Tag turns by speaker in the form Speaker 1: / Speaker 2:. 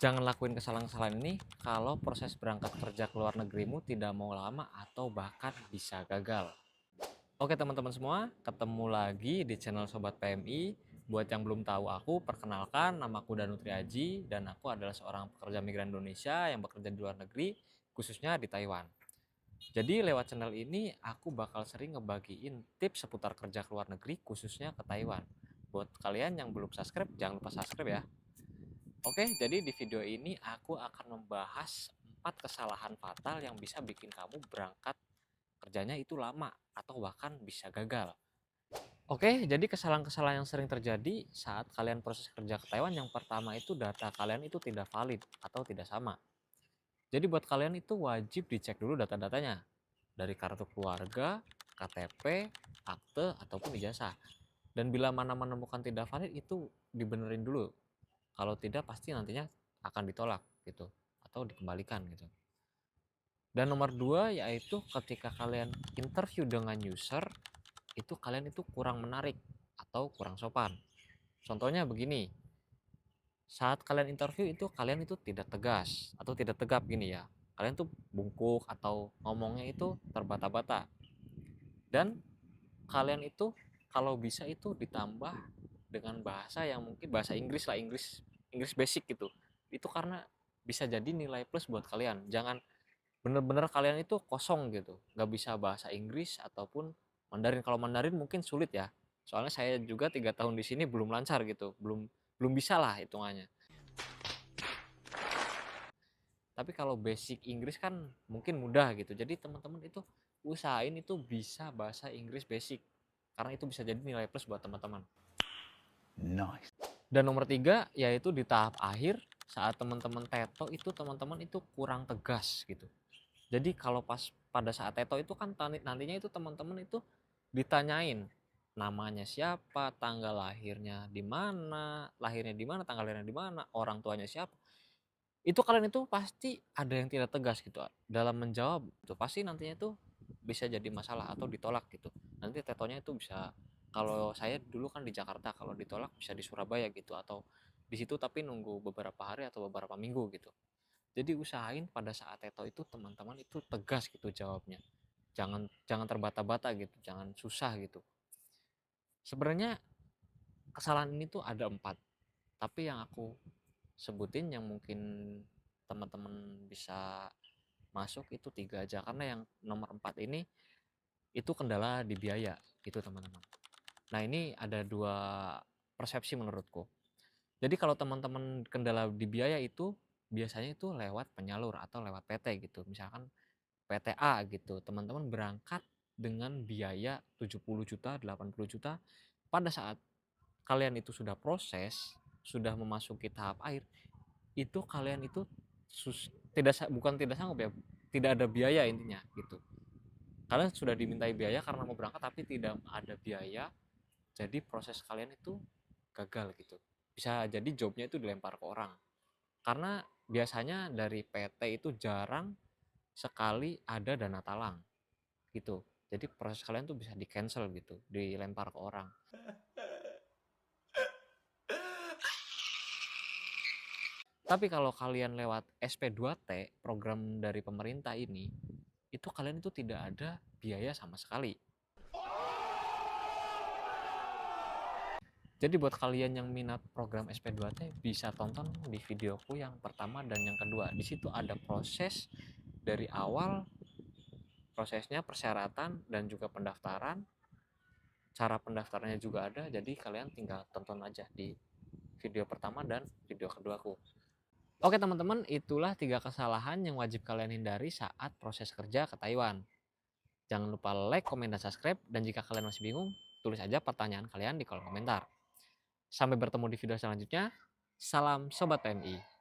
Speaker 1: Jangan lakuin kesalahan-kesalahan ini kalau proses berangkat kerja ke luar negerimu tidak mau lama atau bahkan bisa gagal. Oke teman-teman semua, ketemu lagi di channel Sobat PMI. Buat yang belum tahu aku, perkenalkan namaku Danu Triaji dan aku adalah seorang pekerja migran Indonesia yang bekerja di luar negeri, khususnya di Taiwan. Jadi lewat channel ini aku bakal sering ngebagiin tips seputar kerja ke luar negeri khususnya ke Taiwan. Buat kalian yang belum subscribe, jangan lupa subscribe ya. Oke, jadi di video ini aku akan membahas 4 kesalahan fatal yang bisa bikin kamu berangkat kerjanya itu lama atau bahkan bisa gagal. Oke, jadi kesalahan-kesalahan yang sering terjadi saat kalian proses kerja ke Taiwan, yang pertama itu data kalian itu tidak valid atau tidak sama. Jadi buat kalian itu wajib dicek dulu data-datanya dari kartu keluarga, KTP, akte, ataupun ijazah. Dan bila mana menemukan tidak valid itu dibenerin dulu. Kalau tidak pasti nantinya akan ditolak gitu atau dikembalikan gitu. Dan nomor 2 yaitu ketika kalian interview dengan user itu kalian itu kurang menarik atau kurang sopan. Contohnya begini, saat kalian interview itu kalian itu tidak tegas atau tidak tegap gini ya. Kalian tuh bungkuk atau ngomongnya itu terbata-bata. Dan kalian itu kalau bisa itu ditambah dengan bahasa yang mungkin bahasa Inggris lah, Inggris basic gitu. Itu karena bisa jadi nilai plus buat kalian. Jangan bener-bener kalian itu kosong gitu, nggak bisa bahasa Inggris ataupun Mandarin. Kalau Mandarin mungkin sulit ya, soalnya saya juga 3 tahun di sini belum lancar gitu, belum belum bisa lah hitungannya. Tapi kalau basic Inggris kan mungkin mudah gitu, jadi teman-teman itu usahain itu bisa bahasa Inggris basic, karena itu bisa jadi nilai plus buat teman-teman.
Speaker 2: Nice.
Speaker 1: Dan nomor 3 yaitu di tahap akhir saat teman-teman teto itu teman-teman itu kurang tegas gitu. Jadi kalau pas pada saat teto itu kan nantinya itu teman-teman itu ditanyain namanya siapa, tanggal lahirnya di mana, tanggal lahirnya di mana, orang tuanya siapa. Itu kalian itu pasti ada yang tidak tegas gitu dalam menjawab. Itu pasti nantinya itu bisa jadi masalah atau ditolak gitu. Nanti tetonya itu bisa, kalau saya dulu kan di Jakarta, kalau ditolak bisa di Surabaya gitu atau di situ tapi nunggu beberapa hari atau beberapa minggu gitu. Jadi usahain pada saat teto itu teman-teman itu tegas gitu jawabnya. Jangan jangan terbata-bata gitu, jangan susah gitu. Sebenarnya kesalahan ini tuh ada 4, tapi yang aku sebutin yang mungkin teman-teman bisa masuk itu 3 aja, karena yang nomor 4 ini itu kendala di biaya gitu teman-teman. Nah ini ada 2 persepsi menurutku. Jadi kalau teman-teman kendala di biaya itu biasanya itu lewat penyalur atau lewat PT gitu. Misalkan PTA gitu, teman-teman berangkat dengan biaya 70 juta, 80 juta. Pada saat kalian itu sudah proses, sudah memasuki tahap akhir, itu kalian itu bukan tidak sanggup ya, tidak ada biaya intinya gitu. Kalian sudah dimintai biaya karena mau berangkat tapi tidak ada biaya, jadi proses kalian itu gagal gitu. Bisa jadi jobnya itu dilempar ke orang. Karena biasanya dari PT itu jarang sekali ada dana talang gitu. Jadi proses kalian tuh bisa di cancel gitu, dilempar ke orang. Tapi kalau kalian lewat SP2T, program dari pemerintah ini, itu kalian itu tidak ada biaya sama sekali. Jadi buat kalian yang minat program SP2T bisa tonton di videoku yang pertama dan yang kedua. Di situ ada proses dari awal, prosesnya persyaratan dan juga pendaftaran. Cara pendaftarannya juga ada, jadi kalian tinggal tonton aja di video pertama dan video keduaku. Oke teman-teman, itulah 3 kesalahan yang wajib kalian hindari saat proses kerja ke Taiwan. Jangan lupa like, komen, dan subscribe. Dan jika kalian masih bingung, tulis aja pertanyaan kalian di kolom komentar. Sampai bertemu di video selanjutnya. Salam Sobat PMI.